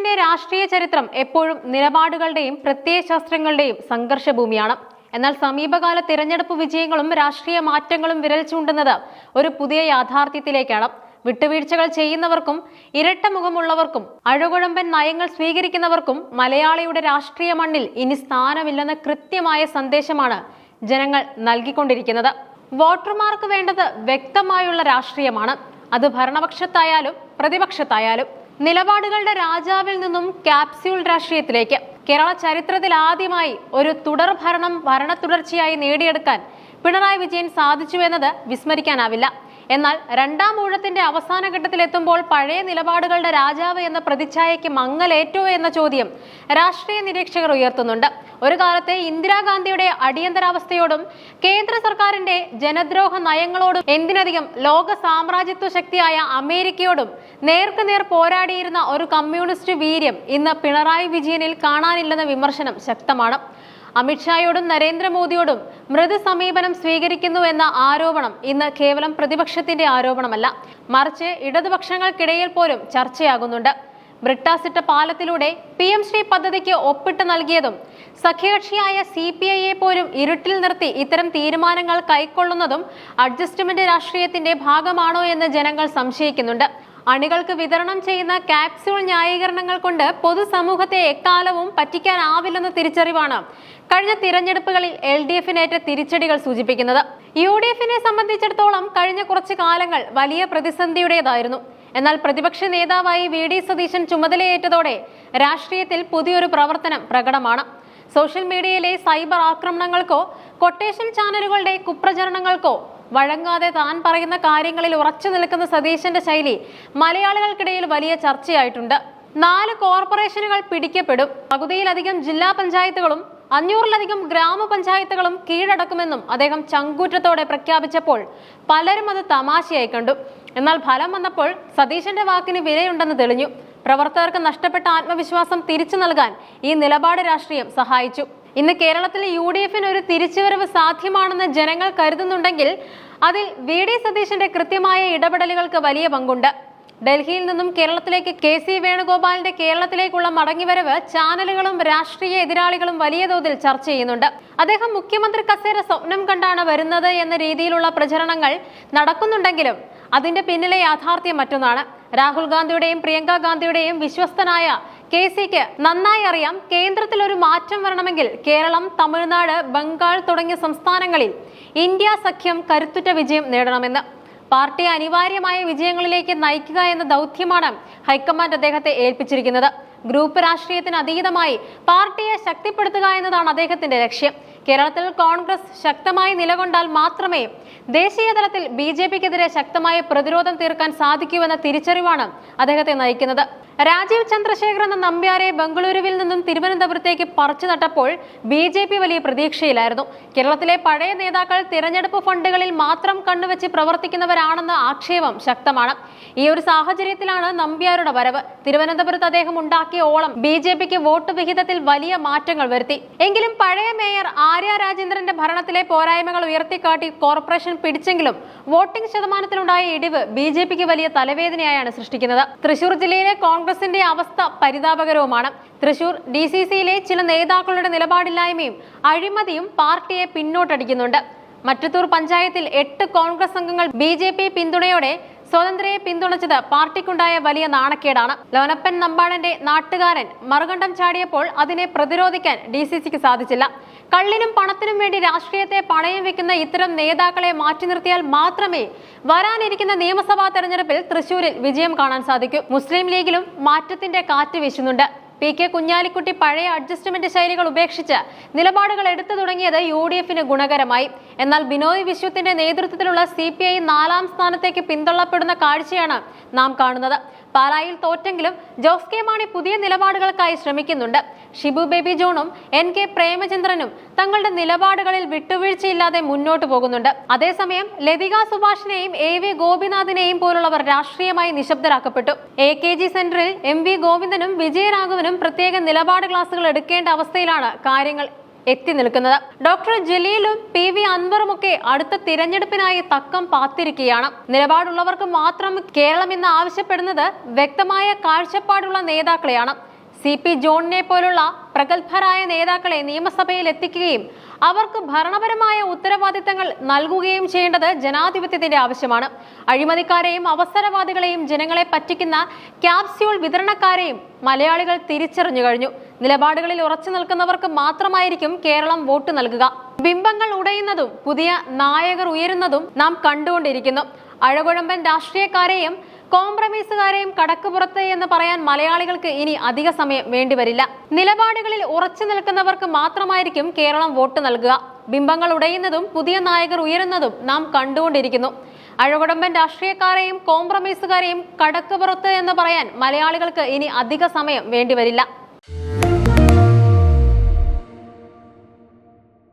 കേരളത്തിന്റെ രാഷ്ട്രീയ ചരിത്രം എപ്പോഴും നിലപാടുകളുടെയും പ്രത്യയശാസ്ത്രങ്ങളുടെയും സംഘർഷഭൂമിയാണ്. എന്നാൽ സമീപകാല തിരഞ്ഞെടുപ്പ് വിജയങ്ങളും രാഷ്ട്രീയ മാറ്റങ്ങളും വിരൽ ചൂണ്ടുന്നത് ഒരു പുതിയ യാഥാർത്ഥ്യത്തിലേക്കാണ്. വിട്ടുവീഴ്ചകൾ ചെയ്യുന്നവർക്കും ഇരട്ട മുഖമുള്ളവർക്കും അഴകുഴമ്പൻ നയങ്ങൾ സ്വീകരിക്കുന്നവർക്കും മലയാളിയുടെ രാഷ്ട്രീയ മണ്ണിൽ ഇനി സ്ഥാനമില്ലെന്ന കൃത്യമായ സന്ദേശമാണ് ജനങ്ങൾ നൽകിക്കൊണ്ടിരിക്കുന്നത്. വോട്ടർമാർക്ക് വേണ്ടത് വ്യക്തമായുള്ള രാഷ്ട്രീയമാണ്. അത് ഭരണപക്ഷത്തായാലും പ്രതിപക്ഷത്തായാലും. നിലപാടുകളുടെ രാജാവിൽ നിന്നും ക്യാപ്സ്യൂൾ രാഷ്ട്രീയത്തിലേക്ക് കേരള ചരിത്രത്തിൽ ആദ്യമായി ഒരു തുടർ ഭരണ തുടർച്ചയായി നേടിയെടുക്കാൻ പിണറായി വിജയൻ സാധിച്ചു എന്നത് വിസ്മരിക്കാനാവില്ല. എന്നാൽ രണ്ടാം ഊഴത്തിന്റെ അവസാന ഘട്ടത്തിലെത്തുമ്പോൾ പഴയ നിലപാടുകളുടെ രാജാവ് എന്ന പ്രതിച്ഛായയ്ക്ക് മങ്ങലേറ്റോ എന്ന ചോദ്യം രാഷ്ട്രീയ നിരീക്ഷകർ ഉയർത്തുന്നുണ്ട്. ഒരു കാലത്തെ ഇന്ദിരാഗാന്ധിയുടെ അടിയന്തരാവസ്ഥയോടും കേന്ദ്ര സർക്കാരിന്റെ ജനദ്രോഹ നയങ്ങളോടും എന്തിനധികം ലോക സാമ്രാജ്യത്വ ശക്തിയായ അമേരിക്കയോടും നേർക്കുനേർ പോരാടിയിരുന്ന ഒരു കമ്മ്യൂണിസ്റ്റ് വീര്യം ഇന്ന് പിണറായി വിജയനിൽ കാണാനില്ലെന്ന വിമർശനം ശക്തമാണ്. അമിത്ഷായോടും നരേന്ദ്രമോദിയോടും മൃദു സമീപനം സ്വീകരിക്കുന്നു എന്ന ആരോപണം ഇന്ന് കേവലം പ്രതിപക്ഷത്തിന്റെ ആരോപണമല്ല, മറിച്ച് ഇടതുപക്ഷങ്ങൾക്കിടയിൽ പോലും ചർച്ചയാകുന്നുണ്ട്. ബ്രിട്ടാസിട്ട പാലത്തിലൂടെ PM ശ്രീ പദ്ധതിക്ക് ഒപ്പിട്ട് നൽകിയതും സഖ്യകക്ഷിയായ CPI പോലും ഇരുട്ടിൽ നിർത്തി ഇത്തരം തീരുമാനങ്ങൾ കൈക്കൊള്ളുന്നതും അഡ്ജസ്റ്റ്മെന്റ് രാഷ്ട്രീയത്തിന്റെ ഭാഗമാണോ എന്ന് ജനങ്ങൾ സംശയിക്കുന്നുണ്ട്. അണികൾക്ക് വിതരണം ചെയ്യുന്ന ക്യാപ്സ്യൂൾ ന്യായീകരണങ്ങൾ കൊണ്ട് പൊതുസമൂഹത്തെ എക്കാലവും പറ്റിക്കാനാവില്ലെന്ന തിരിച്ചറിവാണ് കഴിഞ്ഞ തിരഞ്ഞെടുപ്പുകളിൽ LDF-നേറ്റ തിരിച്ചടികൾ സൂചിപ്പിക്കുന്നത്. UDF-നെ സംബന്ധിച്ചിടത്തോളം കഴിഞ്ഞ കുറച്ചു കാലങ്ങൾ വലിയ പ്രതിസന്ധിയുടേതായിരുന്നു. എന്നാൽ പ്രതിപക്ഷ നേതാവായി VD സതീശൻ ചുമതലയേറ്റതോടെ രാഷ്ട്രീയത്തിൽ പുതിയൊരു പ്രവർത്തനം പ്രകടമാണ്. സോഷ്യൽ മീഡിയയിലെ സൈബർ ആക്രമണങ്ങൾക്കോ കൊട്ടേഷൻ ചാനലുകളുടെ കുപ്രചരണങ്ങൾക്കോ വഴങ്ങാതെ താൻ പറയുന്ന കാര്യങ്ങളിൽ ഉറച്ചു നിൽക്കുന്ന സതീശന്റെ ശൈലി മലയാളികൾക്കിടയിൽ വലിയ ചർച്ചയായിട്ടുണ്ട്. 4 കോർപ്പറേഷനുകൾ പിടിക്കപ്പെടും, പകുതിയിലധികം ജില്ലാ പഞ്ചായത്തുകളും 500-ലധികം ഗ്രാമപഞ്ചായത്തുകളും കീഴടക്കുമെന്നും അദ്ദേഹം ചങ്കൂറ്റത്തോടെ പ്രഖ്യാപിച്ചപ്പോൾ പലരും അത് തമാശയായി കണ്ടു. എന്നാൽ ഫലം വന്നപ്പോൾ സതീശന്റെ വാക്കിന് വിലയുണ്ടെന്ന് തെളിഞ്ഞു. പ്രവർത്തകർക്ക് നഷ്ടപ്പെട്ട ആത്മവിശ്വാസം തിരിച്ചു നൽകാൻ ഈ നിലപാട് രാഷ്ട്രീയം സഹായിച്ചു. ഇന്ന് കേരളത്തിൽ UDF-ന് ഒരു തിരിച്ചുവരവ് സാധ്യമാണെന്ന് ജനങ്ങൾ കരുതുന്നുണ്ടെങ്കിൽ അതിൽ VD സതീശന്റെ കൃത്യമായ ഇടപെടലുകൾക്ക് വലിയ പങ്കുണ്ട്. ഡൽഹിയിൽ നിന്നും കേരളത്തിലേക്ക് KC വേണുഗോപാലിന്റെ കേരളത്തിലേക്കുള്ള മടങ്ങിവരവ് ചാനലുകളും രാഷ്ട്രീയ എതിരാളികളും വലിയ തോതിൽ ചർച്ച ചെയ്യുന്നുണ്ട്. അദ്ദേഹം മുഖ്യമന്ത്രി കസേര സ്വപ്നം കണ്ടാണ് വരുന്നത് എന്ന രീതിയിലുള്ള പ്രചരണങ്ങൾ നടക്കുന്നുണ്ടെങ്കിലും അതിന്റെ പിന്നിലെ യാഥാർത്ഥ്യം മറ്റൊന്നാണ്. രാഹുൽ ഗാന്ധിയുടെയും പ്രിയങ്ക ഗാന്ധിയുടെയും വിശ്വസ്തനായ KCക്ക് നന്നായി അറിയാം, കേന്ദ്രത്തിൽ ഒരു മാറ്റം വരണമെങ്കിൽ കേരളം, തമിഴ്നാട്, ബംഗാൾ തുടങ്ങിയ സംസ്ഥാനങ്ങളിൽ ഇന്ത്യ സഖ്യം കരുത്തുറ്റ വിജയം നേടണമെന്ന്. പാർട്ടിയെ അനിവാര്യമായ വിജയങ്ങളിലേക്ക് നയിക്കുക എന്ന ദൗത്യമാണ് ഹൈക്കമാൻഡ് അദ്ദേഹത്തെ ഏൽപ്പിച്ചിരിക്കുന്നത്. ഗ്രൂപ്പ് രാഷ്ട്രീയത്തിന് അതീതമായി പാർട്ടിയെ ശക്തിപ്പെടുത്തുക എന്നതാണ് അദ്ദേഹത്തിന്റെ ലക്ഷ്യം. കേരളത്തിൽ കോൺഗ്രസ് ശക്തമായി നിലകൊണ്ടാൽ മാത്രമേ ദേശീയ തലത്തിൽ BJP-ക്കെതിരെ ശക്തമായ പ്രതിരോധം തീർക്കാൻ സാധിക്കൂവെന്ന തിരിച്ചറിവാണ് അദ്ദേഹത്തെ നയിക്കുന്നത്. രാജീവ് ചന്ദ്രശേഖർ എന്ന നമ്പ്യാരെ ബംഗളൂരുവിൽ നിന്നും തിരുവനന്തപുരത്തേക്ക് പറിച്ചു നട്ടപ്പോൾ BJP വലിയ പ്രതീക്ഷയിലായിരുന്നു. കേരളത്തിലെ പഴയ നേതാക്കൾ തിരഞ്ഞെടുപ്പ് ഫണ്ടുകളിൽ മാത്രം കണ്ണുവെച്ച് പ്രവർത്തിക്കുന്നവരാണെന്ന ആക്ഷേപം ശക്തമാണ്. ഈ ഒരു സാഹചര്യത്തിലാണ് നമ്പ്യാരുടെ വരവ്. തിരുവനന്തപുരത്ത് അദ്ദേഹം ഉണ്ടാക്കിയ ഓളം BJP-ക്ക് വോട്ട് വിഹിതത്തിൽ വലിയ മാറ്റങ്ങൾ വരുത്തി. എങ്കിലും പഴയ മേയർ ആര്യ രാജേന്ദ്രന്റെ ഭരണത്തിലെ പോരായ്മകൾ ഉയർത്തിക്കാട്ടി കോർപ്പറേഷൻ പിടിച്ചെങ്കിലും വോട്ടിംഗ് ശതമാനത്തിലുണ്ടായ ഇടിവ് BJP-ക്ക് വലിയ തലവേദനയായാണ് സൃഷ്ടിക്കുന്നത്. തൃശൂർ ജില്ലയിലെ കോൺഗ്രസിന്റെ അവസ്ഥ പരിതാപകരവുമാണ്. തൃശൂർ DCC-യിലെ ചില നേതാക്കളുടെ നിലപാടില്ലായ്മയും അഴിമതിയും പാർട്ടിയെ പിന്നോട്ടടിക്കുന്നുണ്ട്. മറ്റത്തൂർ പഞ്ചായത്തിൽ 8 കോൺഗ്രസ് അംഗങ്ങൾ BJP പിന്തുണയോടെ സ്വതന്ത്രയെ പിന്തുണച്ചത് പാർട്ടിക്കുണ്ടായ വലിയ നാണക്കേടാണ്. ലോനപ്പൻ നമ്പാടന്റെ നാട്ടുകാരൻ മറുകണ്ഠം ചാടിയപ്പോൾ അതിനെ പ്രതിരോധിക്കാൻ DCC-ക്ക് സാധിച്ചില്ല. കള്ളിനും പണത്തിനും വേണ്ടി രാഷ്ട്രീയത്തെ പണയം വെക്കുന്ന ഇത്തരം നേതാക്കളെ മാറ്റി നിർത്തിയാൽ മാത്രമേ വരാനിരിക്കുന്ന നിയമസഭാ തെരഞ്ഞെടുപ്പിൽ തൃശൂരിൽ വിജയം കാണാൻ സാധിക്കൂ. മുസ്ലിം ലീഗിലും മാറ്റത്തിന്റെ കാറ്റ് വീശുന്നുണ്ട്. PK കുഞ്ഞാലിക്കുട്ടി പഴയ അഡ്ജസ്റ്റ്മെന്റ് ശൈലികൾ ഉപേക്ഷിച്ച് നിലപാടുകൾ എടുത്തു തുടങ്ങിയത് UDF-ന് ഗുണകരമായി. എന്നാൽ ബിനോയ് വിശ്വത്തിന്റെ നേതൃത്വത്തിലുള്ള CPI 4ാം സ്ഥാനത്തേക്ക് പിന്തള്ളപ്പെടുന്ന കാഴ്ചയാണ് നാം കാണുന്നത്. പാലായിൽ തോറ്റെങ്കിലും ജോസ് കെ മാണി പുതിയ നിലപാടുകൾക്കായി ശ്രമിക്കുന്നുണ്ട്. ഷിബു ബേബി ജോണും NK പ്രേമചന്ദ്രനും തങ്ങളുടെ നിലപാടുകളിൽ വിട്ടുവീഴ്ചയില്ലാതെ മുന്നോട്ട് പോകുന്നുണ്ട്. അതേസമയം ലതിക സുഭാഷിനെയും AV ഗോപിനാഥിനെയും പോലുള്ളവർ രാഷ്ട്രീയമായി നിശബ്ദരാക്കപ്പെട്ടു. AKG സെന്ററിൽ MV ഗോവിന്ദനും വിജയരാഘവനും പ്രത്യേക നിലപാട് ക്ലാസുകൾ എടുക്കേണ്ട അവസ്ഥയിലാണ് കാര്യങ്ങൾ എത്തി നിൽക്കുന്നത്. ഡോക്ടർ ജലീലും PV അൻവറുമൊക്കെ അടുത്ത തിരഞ്ഞെടുപ്പിനായി തക്കം പാത്തിരിക്കുകയാണ്. നിലപാടുള്ളവർക്ക് മാത്രം കേരളം ഇന്ന് ആവശ്യപ്പെടുന്നത് വ്യക്തമായ കാഴ്ചപ്പാടുള്ള നേതാക്കളെയാണ്. CP ജോണിനെ പോലുള്ള പ്രഗത്ഭരായ നേതാക്കളെ നിയമസഭയിൽ എത്തിക്കുകയും അവർക്ക് ഭരണപരമായ ഉത്തരവാദിത്തങ്ങൾ നൽകുകയും ചെയ്യേണ്ടത് ജനാധിപത്യത്തിന്റെ ആവശ്യമാണ്. അഴിമതിക്കാരെയും അവസരവാദികളെയും ജനങ്ങളെ പറ്റിക്കുന്ന ക്യാപ്സ്യൂൾ വിതരണക്കാരെയും മലയാളികൾ തിരിച്ചറിഞ്ഞു കഴിഞ്ഞു. നിലപാടുകളിൽ ഉറച്ചു നിൽക്കുന്നവർക്ക് മാത്രമായിരിക്കും കേരളം വോട്ട് നൽകുക. ബിംബങ്ങൾ ഉടയുന്നതും പുതിയ നായകർ ഉയരുന്നതും നാം കണ്ടുകൊണ്ടിരിക്കുന്നു. അഴകുഴമ്പൻ രാഷ്ട്രീയക്കാരെയും കോംപ്രമൈസുകാരെയും കടക്കുപുറത്ത് എന്ന് പറയാൻ മലയാളികൾക്ക് ഇനി അധിക സമയം വേണ്ടിവരില്ല. നിലപാടുകളിൽ ഉറച്ചു നിൽക്കുന്നവർക്ക് മാത്രമായിരിക്കും കേരളം വോട്ട് നൽകുക. ബിംബങ്ങൾ ഉടയുന്നതും പുതിയ നായകർ ഉയരുന്നതും നാം കണ്ടുകൊണ്ടിരിക്കുന്നു. അഴകുടമ്പൻ രാഷ്ട്രീയക്കാരെയും കോംപ്രമൈസുകാരെയും കടക്കുപുറത്ത് എന്ന് പറയാൻ മലയാളികൾക്ക് ഇനി അധിക സമയം വേണ്ടിവരില്ല.